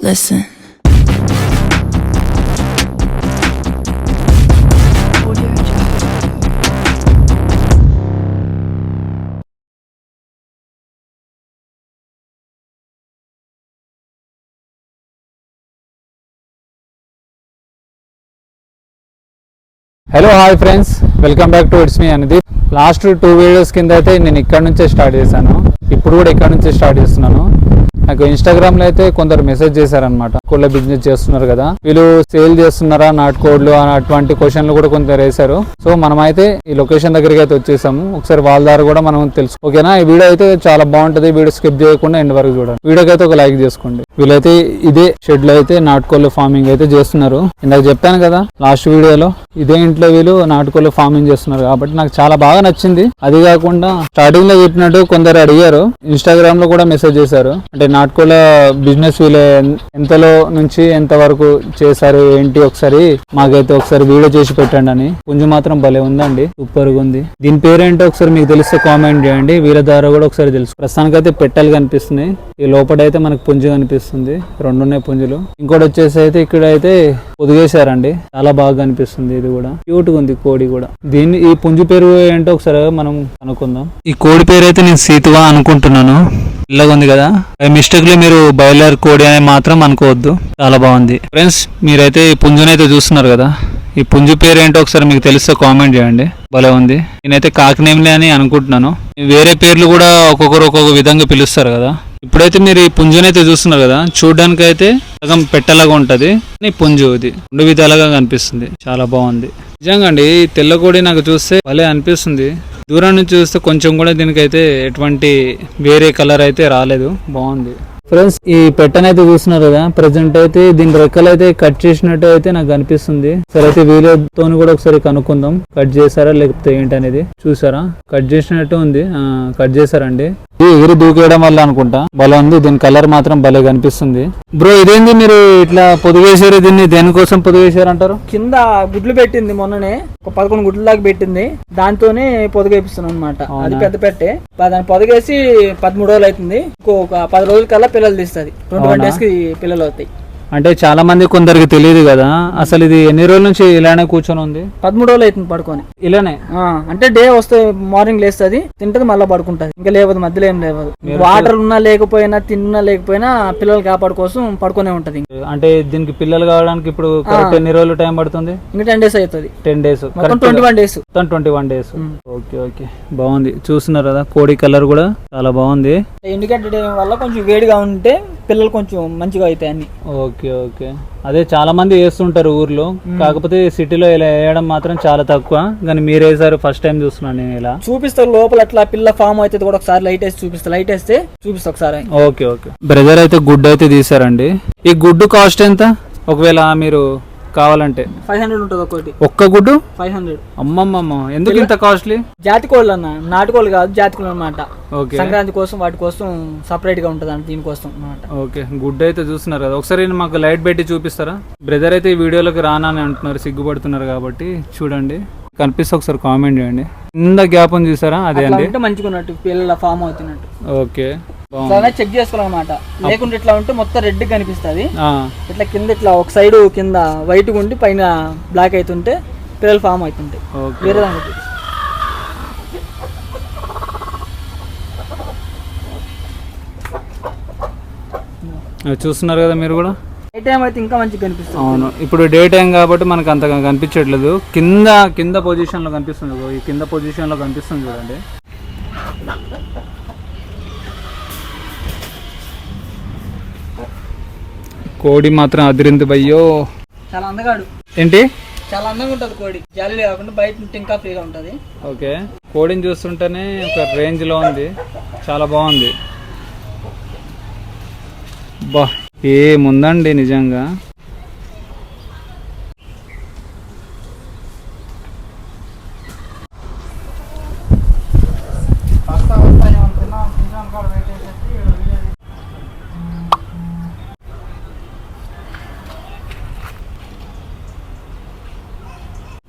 Listen. Hello hi friends, welcome back to it's me Anudeep. Last 2 videos కింద అయితే నేను ఇక్కడ నుంచే స్టార్ట్ చేశాను. ఇప్పుడు కూడా ఇక్కడ నుంచే స్టార్ట్ చేస్తున్నాను. నాకు ఇన్స్టాగ్రామ్లో అయితే కొందరు మెసేజ్ చేశారనమాట, కోళ్ళ బిజినెస్ చేస్తున్నారు కదా, వీళ్ళు సేల్ చేస్తున్నారా నాటుకోళ్ళు అని అటువంటి క్వశ్చన్లు కూడా కొందరు వేశారు. సో మనమైతే ఈ లొకేషన్ దగ్గరికి అయితే వచ్చేసాము. ఒకసారి వాళ్ళ ద్వారా కూడా మనం తెలుసు. ఓకేనా, ఈ వీడియో అయితే చాలా బాగుంటుంది. వీడియో స్కిప్ చేయకుండా ఎండ్ వరకు చూడండి. వీడియోకి అయితే ఒక లైక్ చేసుకోండి. వీళ్ళైతే ఇదే షెడ్ లో అయితే నాటుకోళ్ళ ఫార్మింగ్ అయితే చేస్తున్నారు. ఇందాక చెప్పాను కదా లాస్ట్ వీడియోలో, ఇదే ఇంట్లో వీళ్ళు నాటుకోళ్ళ ఫార్మింగ్ చేస్తున్నారు కాబట్టి నాకు చాలా బాగా నచ్చింది. అది కాకుండా స్టార్టింగ్ లో చెప్పినట్టు కొందరు అడిగారు, ఇన్స్టాగ్రామ్ లో కూడా మెసేజ్ చేశారు, అంటే నాటుకోళ్ళ బిజినెస్ వీళ్ళు ఎంతలో నుంచి ఎంత వరకు చేశారు ఏంటి, ఒకసారి మాకైతే ఒకసారి వీడియో చేసి పెట్టండి అని. పుంజు మాత్రం భలే ఉందండి, సూపర్ గా ఉంది. దీని పేరేంటో ఒకసారి మీకు తెలిస్తే కామెంట్ చేయండి. వీళ్ళ ద్వారా కూడా ఒకసారి తెలుసు. ప్రస్తుతానికైతే పెట్టెలు కనిపిస్తున్నాయి, ఈ లోపల అయితే మనకు పుంజు కనిపిస్తుంది. 2 ఉన్నాయి పుంజులు. ఇంకోటి వచ్చేసి అయితే ఇక్కడ అయితే పొదిగేశారండి, చాలా బాగా కనిపిస్తుంది. ఇది కూడా క్యూట్ గా ఉంది కోడి కూడా. ఈ పుంజు పేరు ఏంటో ఒకసారి మనం అనుకుందాం. ఈ కోడి పేరు అయితే నేను సీతువా అనుకుంటున్నాను. ఇలాగ ఉంది కదా, మిస్టేక్లీ మీరు బాయిలర్ కోడి అని మాత్రం అనుకోవద్దు, చాలా బాగుంది. ఫ్రెండ్స్, మీరైతే ఈ పుంజునైతే చూస్తున్నారు కదా, ఈ పుంజు పేరు ఏంటో ఒకసారి మీకు తెలిస్తే కామెంట్ చేయండి. భలే ఉంది. నేనైతే కాకినేమిలే అని అనుకుంటున్నాను. వేరే పేర్లు కూడా ఒక్కొక్కరు ఒక్కొక్క విధంగా పిలుస్తారు కదా. ఇప్పుడైతే మీరు ఈ పుంజునైతే చూస్తున్నారు కదా, చూడడానికి అయితే సగం పెట్టలాగా ఉంటది, పుంజు ఇది 2 విధాలుగా కనిపిస్తుంది. చాలా బాగుంది నిజంగా అండి. ఈ తెల్లకోడి నాకు చూస్తే భలే అనిపిస్తుంది. దూరం నుంచి చూస్తే కొంచెం కూడా దీనికైతే ఎటువంటి వేరే కలర్ అయితే రాలేదు, బాగుంది. ఫ్రెండ్స్, ఈ పెట్టనైతే చూస్తున్నారు కదా, ప్రెసెంట్ అయితే దీని రెక్కలు అయితే కట్ చేసినట్టు అయితే నాకు అనిపిస్తుంది. సరే అయితే వీడియోతో కూడా ఒకసారి కనుక్కుందాం, కట్ చేశారా లేకపోతే ఏంటనేది. చూసారా, కట్ చేసినట్టు ఉంది, కట్ చేశారండి. ఎగిరి దూకేయడం వల్ల అనుకుంటా, భలే ఉంది. దీని కలర్ మాత్రం భలే కనిపిస్తుంది. బ్రో, ఇదేంది మీరు ఇట్లా పొదిగేశారు? దీన్ని దేనికోసం పొదిగేశారు అంటారు? కింద గుడ్లు పెట్టింది, మొన్ననే ఒక 11 గుడ్ల దాకా పెట్టింది. దాంతోనే పొదిగేపిస్తున్నాం అనమాట. అది పెద్ద పెట్టే, దాన్ని పొదిగేసి 13 రోజులు అవుతుంది. ఇంకొక 10 రోజుల కల్లా పిల్లలు తీస్తుంది. 21 days కి పిల్లలు అవుతాయి. అంటే చాలా మంది కొందరికి తెలియదు కదా, అసలు ఇది ఎన్ని రోజుల నుంచి ఇలానే కూర్చొని ఉంది? 13 రోజులు అవుతుంది పడుకొని. ఇలానే అంటే డే వస్తే మార్నింగ్ లేస్తుంది, తింటది, మళ్ళీ పడుకుంటది. ఇంకా లేవదు, మధ్యలో ఏం లేవదు. వాటర్ ఉన్నా లేకపోయినా, తిన్నా లేకపోయినా పిల్లలు కాపాడు కోసం పడుకునే ఉంటది. అంటే దీనికి పిల్లలు కావడానికి ఇప్పుడు ఎన్ని రోజులు టైం పడుతుంది? ఇంకా 10 days అవుతుంది. 10 days, 21 days. 21 days. Okay okay, బాగుంది. చూస్తున్నారు కదా, కోడి కలర్ కూడా చాలా బాగుంది. ఎందుకంటే వల్ల కొంచెం వేడిగా ఉంటే పిల్లలు కొంచెం మంచిగా అవుతాయి అన్ని. ఓకే ఓకే, అదే చాలా మంది వేస్తుంటారు ఊర్లో, కాకపోతే సిటీలో ఇలా వేయడం మాత్రం చాలా తక్కువ. కానీ మీరు వేసారు, ఫస్ట్ టైం చూస్తున్నాను నేను. ఇలా చూపిస్తారు లోపల అట్లా పిల్ల ఫామ్ అయితే కూడా ఒకసారి లైట్ వేసి చూపిస్తా. లైట్ వేస్తే చూపిస్తా ఒకసారి. Okay okay. బ్రదర్ అయితే గుడ్డు అయితే తీసారండి. ఈ గుడ్డు కాస్ట్ ఎంత ఒకవేళ మీరు కావాలంటే? 500 ఉంటుంది ఒకటి. ఒక్క గుడ్డు 500. అమ్మమ్మమ్మ, ఎందుకు ఇంత కాస్ట్లీ? జాతి కోళ్ళు అన్న, నాటుకోళ్ళు కాదు, జాతి కోళ్ళు అనమాట. ఓకే, సంక్రాంతి కోసం వాటి కోసం సపరేట్ గా ఉంటది దీనికోసం అనమాట. ఓకే, గుడ్ అయితే చూస్తున్నారు కదా, ఒకసారి మాకు లైట్ పెట్టి చూపిస్తారా? బ్రదర్ అయితే ఈ వీడియోలోకి రానని అంటున్నారు, సిగ్గుపడుతున్నారు కాబట్టి చూడండి, కనిపిస్తే ఒకసారి కామెంట్ చేయండి. కింద గ్యాప్ ఉంది చూసారా, అదే అండి, మంచిగా ఉన్నట్టు పిల్లల ఫామ్ అవుతున్నట్టు. ఓకే, చెక్ చేసుకోవాలన్నమాట. లేకుంటే ఇట్లా ఉంటే మొత్తం రెడ్ కనిపిస్తుంది. ఇట్లా కింద ఇట్లా ఒక సైడ్ కింద వైట్ ఉండి పైన బ్లాక్ అవుతుంటే పిల్లలు ఫామ్ అవుతుంటాయి. వేరే దానికి చూస్తున్నారు కదా మీరు కూడా. డే టైం అయితే ఇంకా మంచిగా కనిపిస్తుంది. అవును, ఇప్పుడు డే టైం కాబట్టి మనకు అంతగా కనిపించట్లేదు. కింద పొజిషన్ లో కనిపిస్తుంది, ఈ కింద పొజిషన్ లో కనిపిస్తుంది చూడండి. కోడి మాత్రం అదిరింది భయ్యో, చాలా అందగాడు. ఏంటి, చాలా అందంగా ఉంటది కోడి, జాలి కాకుండా బయట ఇంకా ఫ్రీగా ఉంటది. ఓకే, కోడిని చూస్తుంటేనే ఒక రేంజ్ లో ఉంది, చాలా బాగుంది. బా, ఏముందండి నిజంగా.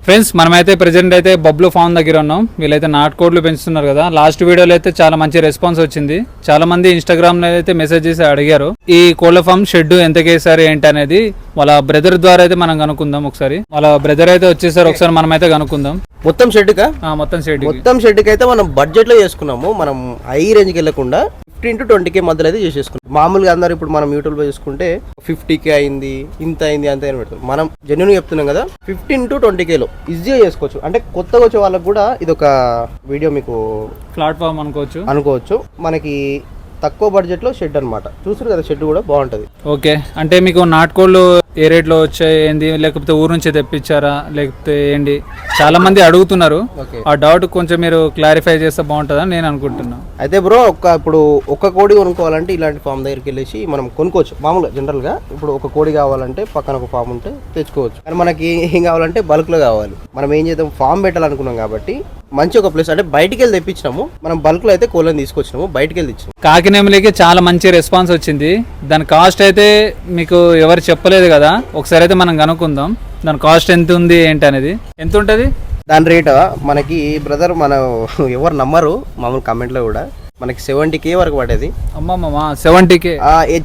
ఫ్రెండ్స్ మనమైతే ప్రెజెంట్ అయితే బబ్లు ఫామ్ దగ్గర ఉన్నాం. వీళ్ళైతే నాటుకోడ్లు పెంచుతున్నారు కదా. లాస్ట్ వీడియోలో అయితే చాలా మంచి రెస్పాన్స్ వచ్చింది. చాలా మంది ఇన్స్టాగ్రామ్ లో అయితే మెసేజ్ చేసి అడిగారు ఈ కోళ్ల ఫామ్ షెడ్ ఎంతకేసారి ఏంటి అనేది. వాళ్ళ బ్రదర్ ద్వారా అయితే మనం కనుక్కుందాం. ఒకసారి వాళ్ళ బ్రదర్ అయితే వచ్చేసారు, ఒకసారి మనం అయితే కనుక్కుందాం. మొత్తం షెడ్ మొత్తం షెడ్ కి అయితే మనం బడ్జెట్ లో చేసుకున్నాము. మనం హై రేంజ్ కి వెళ్ళకుండా 15 to 20K మధ్యలో అయితే చేసేసుకున్నాం. మామూలుగా అందరూ ఇప్పుడు మనం యూట్యూబ్ లో చూసుకుంటే 50K అయింది, ఇంత అయింది, అంత అయిన పెడతాం. మనం జెన్యున్ చెప్తున్నాం కదా, 15 to 20K లో ఈజీగా చేసుకోవచ్చు. అంటే కొత్తగా వచ్చే వాళ్ళకి కూడా ఇది ఒక వీడియో మీకు ప్లాట్ఫామ్ అనుకోవచ్చు. మనకి తక్కువ బడ్జెట్ లో షెడ్ అన్నమాట. చూసారు కదా, షెడ్ కూడా బాగుంటది. ఓకే, అంటే మీకు నాటుకోళ్ళు ఏ రేట్ లో వచ్చాయి ఏంది, లేకపోతే ఊరు నుంచి తెప్పించారా లేకపోతే ఏంటి, చాలా మంది అడుగుతున్నారు. ఆ డౌట్ కొంచెం మీరు క్లారిఫై చేస్తే బాగుంటుందని నేను అనుకుంటున్నా. అయితే బ్రో ఇప్పుడు ఒక కోడి కొనుక్కోవాలంటే ఇలాంటి ఫామ్ దగ్గరికి వెళ్ళేసి మనం కొనుక్కోవచ్చు. మామూలుగా జనరల్ గా ఇప్పుడు ఒక కోడి కావాలంటే పక్కన ఒక ఫామ్ ఉంటే తెచ్చుకోవచ్చు. కానీ మనకి ఏం కావాలంటే బల్క్ లో కావాలి. మనం ఏం చేద్దాం, ఫామ్ పెట్టాలనుకున్నాం కాబట్టి మంచి ఒక ప్లేస్ అంటే బయటికి వెళ్ళి తెప్పించినాము. మనం బల్క్ లో అయితే కోళ్ళని తీసుకొచ్చినాము, బయటికి వెళ్ళి ఇచ్చినాము. కాకినేమిలికి చాలా మంచి రెస్పాన్స్ వచ్చింది. దాని కాస్ట్ అయితే మీకు ఎవరు చెప్పలేదు కదా, ఒకసారి అయితే మనం కనుక్కుందాం. దాని కాస్ట్ ఎంత ఉంది ఏంటి అనేది. ఎంత ఉంటుంది దాని రేట్ మనకి బ్రదర్, మనం ఎవరు నమ్మరు, మామూలు కామెంట్ లో కూడా మనకి 70K వరకు పడేది. అమ్మమ్మ 70K.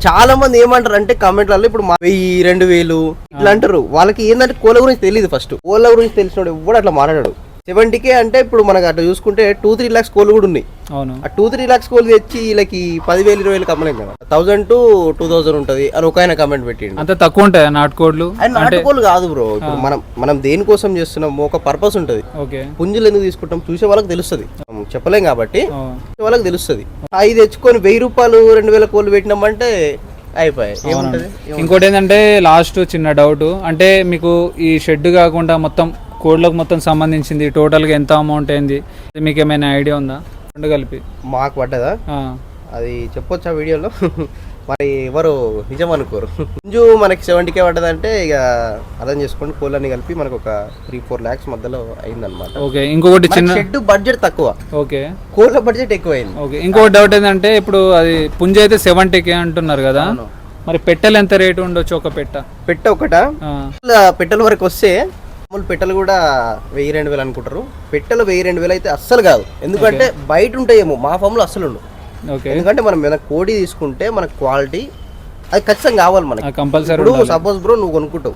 చాలా మంది ఏమంటారు అంటే కామెంట్లలో ఇప్పుడు 1000-2000 ఇట్లా అంటారు. వాళ్ళకి ఏంటంటే కోళ్ళ గురించి తెలియదు. ఫస్ట్ కోళ్ళ గురించి తెలిసినోడు ఎవడు అట్లా మాట్లాడాడు. 70K అంటే ఇప్పుడు మనకు అట్లా చూసుకుంటే 2-3 lakhs కోళ్ళు కూడా ఉన్నాయి. అవును, ఆ 2-3 lakhs కోళ్ళు తెచ్చి వీళ్ళకి 10,000-20,000 కమ్మలేం కదా. 1000 to 2000 ఉంటది అని ఒక ఆయన కామెంట్ పెట్టిండు. అంత తక్కువ ఉంటాయి నాటుకోళ్ళు? నాటుకోళ్ళు కాదు బ్రో. ఇప్పుడు మనం దేనికోసం చేస్తున్నాము, ఒక పర్పస్ ఉంటది. పుంజులు ఎందుకు తీసుకుంటాం చూసే వాళ్ళకి తెలుస్తుంది. చెప్పలేం కాబట్టి వాళ్ళకి తెలుస్తుంది. అవి తెచ్చుకొని 1000 రూపాయలు 2000 కోళ్ళు పెట్టినామంటే అయిపోయాయి. ఇంకోటి ఏంటంటే లాస్ట్ చిన్న డౌట్, అంటే మీకు ఈ షెడ్ కాకుండా మొత్తం కోడ్లకు మొత్తం సంబంధించింది టోటల్గా ఎంత అమౌంట్ అయింది, మీకు ఏమైనా ఐడియా ఉందా? రెండు కలిపి మాకు పడ్డదా అది చెప్పొచ్చు ఆ వీడియోలో. మరి ఎవరు నిజం అనుకోరు. పుంజు మనకి 70K పడ్డదంటే ఇక అర్థం చేసుకోండి, కోళ్ళని కలిపి మనకు ఒక 3-4 lakhs మధ్యలో అయిందనమాట. ఓకే, ఇంకొకటి చిన్న షెడ్ బడ్జెట్ తక్కువ, ఓకే, కోళ్ళ బడ్జెట్ ఎక్కువ అయింది. ఓకే, ఇంకొకటి డౌట్ ఏంటంటే ఇప్పుడు అది పుంజు అయితే 70K అంటున్నారు కదా, మరి పెట్టెలు ఎంత రేటు ఉండొచ్చు? ఒక పెట్ట ఒకట పెట్టెల వరకు వస్తే పెట్టెలు కూడా 1000-2000 అనుకుంటారు. పెట్టెలు 1000-2000 అయితే అస్సలు కాదు. ఎందుకంటే బయట ఉంటాయేమో, మా ఫామ్ లో అస్సలు ఉండవు. ఎందుకంటే మనం ఏదైనా కోడి తీసుకుంటే మనకు క్వాలిటీ అది ఖచ్చితంగా కావాలి మనకి, కంపల్సరీ. ఇప్పుడు సపోజ్ బ్రో నువ్వు కొనుక్కుంటావు,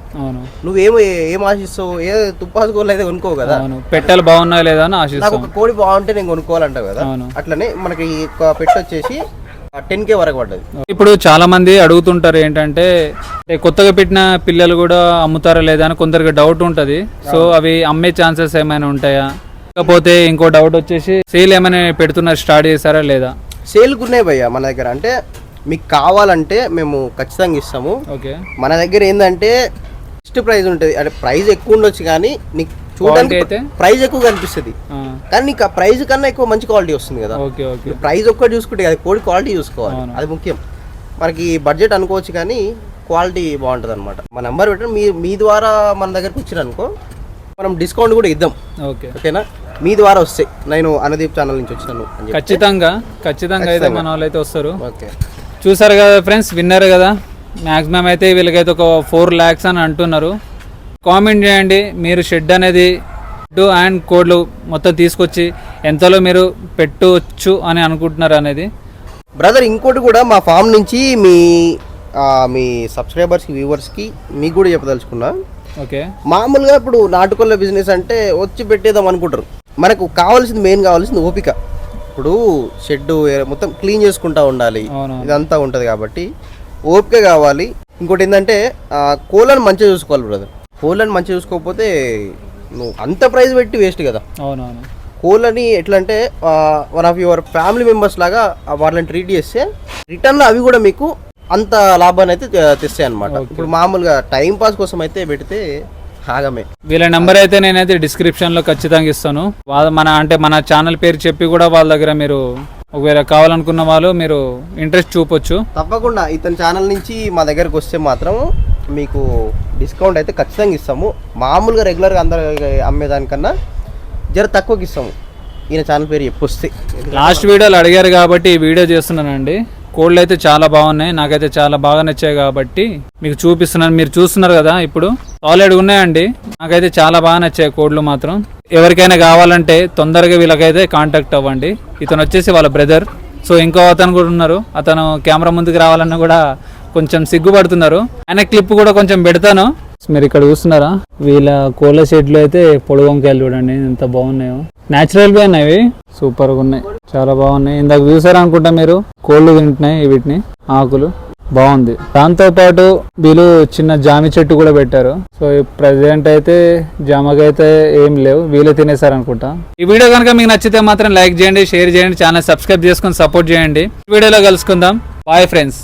నువ్వేమో ఏం ఆశిస్తావు, ఏ తుప్పాసు కోళ్ళు అయితే కొనుక్కోవు కదా. పెట్టెలు బాగున్నాయి లేదా అని ఆశిస్తావు. నాకు ఒక కోడి బాగుంటే నేను కొనుక్కోవాలంటావు కదా. అట్లనే మనకి పెట్ట వచ్చేసి 10K వరకు పడ్డది. ఇప్పుడు చాలా మంది అడుగుతుంటారు ఏంటంటే కొత్తగా పెట్టిన పిల్లలు కూడా అమ్ముతారా లేదా అని కొందరికి డౌట్ ఉంటది. సో అవి అమ్మే ఛాన్సెస్ ఏమైనా ఉంటాయా? లేకపోతే ఇంకో డౌట్ వచ్చేసి సేల్ ఏమైనా పెడుతున్నారు, స్టార్ట్ చేశారా లేదా? సేల్కి ఉన్నాయి భయ్య మన దగ్గర. అంటే మీకు కావాలంటే మేము ఖచ్చితంగా ఇస్తాము. ఓకే, మన దగ్గర ఏంటంటే ఫిక్స్డ్ ప్రైస్ ఉంటుంది. అంటే ప్రైస్ ఎక్కువ ఉండొచ్చు కానీ నీకు చూడడానికి అయితే ప్రైస్ ఎక్కువ కనిపిస్తుంది, కానీ నీకు ఆ ప్రైస్ కన్నా ఎక్కువ మంచి క్వాలిటీ వస్తుంది కదా. ప్రైస్ ఒక్కటి చూసుకుంటే అది కోడి క్వాలిటీ చూసుకోవాలి, అది ముఖ్యం. మనకి బడ్జెట్ అనుకోవచ్చు కానీ క్వాలిటీ బాగుంటుంది అనమాట. మా నెంబర్ పెట్టండి, మీ ద్వారా మన దగ్గరకు వచ్చిరనుకో మనం డిస్కౌంట్ కూడా ఇద్దాం. ఓకేనా, మీ ద్వారా వస్తే. నేను అనుదీప్ ఛానల్ నుంచి వచ్చినాను. ఖచ్చితంగా అయితే మన వాళ్ళు అయితే వస్తారు. ఓకే, చూసారు కదా ఫ్రెండ్స్, విన్నారు కదా. మ్యాక్సిమం అయితే వీళ్ళకైతే ఒక 4 lakhs అని అంటున్నారు. కామెంట్ చేయండి, మీరు షెడ్ అనేది అండ్ కోడ్లు మొత్తం తీసుకొచ్చి ఎంతలో మీరు పెట్టవచ్చు అని అనుకుంటున్నారు అనేది. బ్రదర్ ఇంకోటి కూడా మా ఫామ్ నుంచి మీ సబ్స్క్రైబర్స్కి, వ్యూవర్స్కి మీకు కూడా చెప్పదలుచుకున్నా. ఓకే, మామూలుగా ఇప్పుడు నాటుకోళ్ళ బిజినెస్ అంటే వచ్చి పెట్టేద్దాం అనుకుంటారు. మనకు కావాల్సింది, మెయిన్ కావాల్సింది ఓపిక. ఇప్పుడు షెడ్ మొత్తం క్లీన్ చేసుకుంటా ఉండాలి, ఇదంతా ఉంటుంది కాబట్టి ఓపిక కావాలి. ఇంకోటి ఏంటంటే కోళ్ళని మంచిగా చూసుకోవాలి బ్రదర్. కోళ్ళని మంచిగా చూసుకోకపోతే నువ్వు అంత ప్రైస్ పెట్టి వేస్ట్ కదా. అవునవును, కోళ్ళని ఎట్లా అంటే one of your family members లాగా వాళ్ళని ట్రీట్ చేస్తే రిటర్న్లో అవి కూడా మీకు అంత లాభాన్ని అయితే తెస్తాయి అనమాట. ఇప్పుడు మామూలుగా టైం పాస్ కోసం అయితే పెడితే ఆగమే. వీళ్ళ నెంబర్ అయితే నేనైతే డిస్క్రిప్షన్లో ఖచ్చితంగా ఇస్తాను. మన ఛానల్ పేరు చెప్పి కూడా వాళ్ళ దగ్గర మీరు ఒకవేళ కావాలనుకున్న వాళ్ళు మీరు ఇంట్రెస్ట్ చూపొచ్చు. తప్పకుండా ఇతని ఛానల్ నుంచి మా దగ్గరకు వస్తే మాత్రం మీకు డిస్కౌంట్ అయితే ఖచ్చితంగా ఇస్తాము. మామూలుగా రెగ్యులర్గా అందరు అమ్మేదానికన్నా జర తక్కువకి ఇస్తాము. ఈయన ఛానల్ పేరు చెప్పి వస్తే. లాస్ట్ వీడియోలు అడిగారు కాబట్టి ఈ వీడియో చేస్తున్నానండి. కోళ్ళు అయితే చాలా బాగున్నాయి, నాకైతే చాలా బాగా నచ్చాయి కాబట్టి మీకు చూపిస్తున్నాను. మీరు చూస్తున్నారు కదా ఇప్పుడు. సాలిడ్ ఉన్నాయండి. నాకైతే చాలా బాగా నచ్చాయి కోడ్లు మాత్రం. ఎవరికైనా కావాలంటే తొందరగా వీళ్ళకైతే కాంటాక్ట్ అవ్వండి. ఇతను వచ్చేసి వాళ్ళ బ్రదర్. సో ఇంకో అతను కూడా ఉన్నారు. అతను కెమెరా ముందుకు రావాలన్నా కూడా కొంచెం సిగ్గుపడుతున్నారు. ఆయన క్లిప్ కూడా కొంచెం పెడతాను. మీరు ఇక్కడ చూస్తున్నారా, వీళ్ళ కోళ్ళ షెడ్లు అయితే పొడి వంకాయలు చూడండి ఎంత బాగున్నాయో. న్యాచురల్ గా ఉన్నాయి, సూపర్ గా ఉన్నాయి, చాలా బాగున్నాయి. ఇందాక చూసారా అనుకుంటా మీరు, కోళ్ళు తింటున్నాయి వీటిని, ఆకులు బాగుంది. దాంతో పాటు వీళ్ళు చిన్న జామి చెట్టు కూడా పెట్టారు. సో ప్రెసెంట్ అయితే జామకైతే ఏం లేవు, వీళ్ళే తినేసారు అనుకుంటా. ఈ వీడియో కనుక మీకు నచ్చితే మాత్రం లైక్ చేయండి, షేర్ చేయండి, ఛానల్ సబ్స్క్రైబ్ చేసుకొని సపోర్ట్ చేయండి. ఈ వీడియోలో కలుసుకుందాం. Bye friends.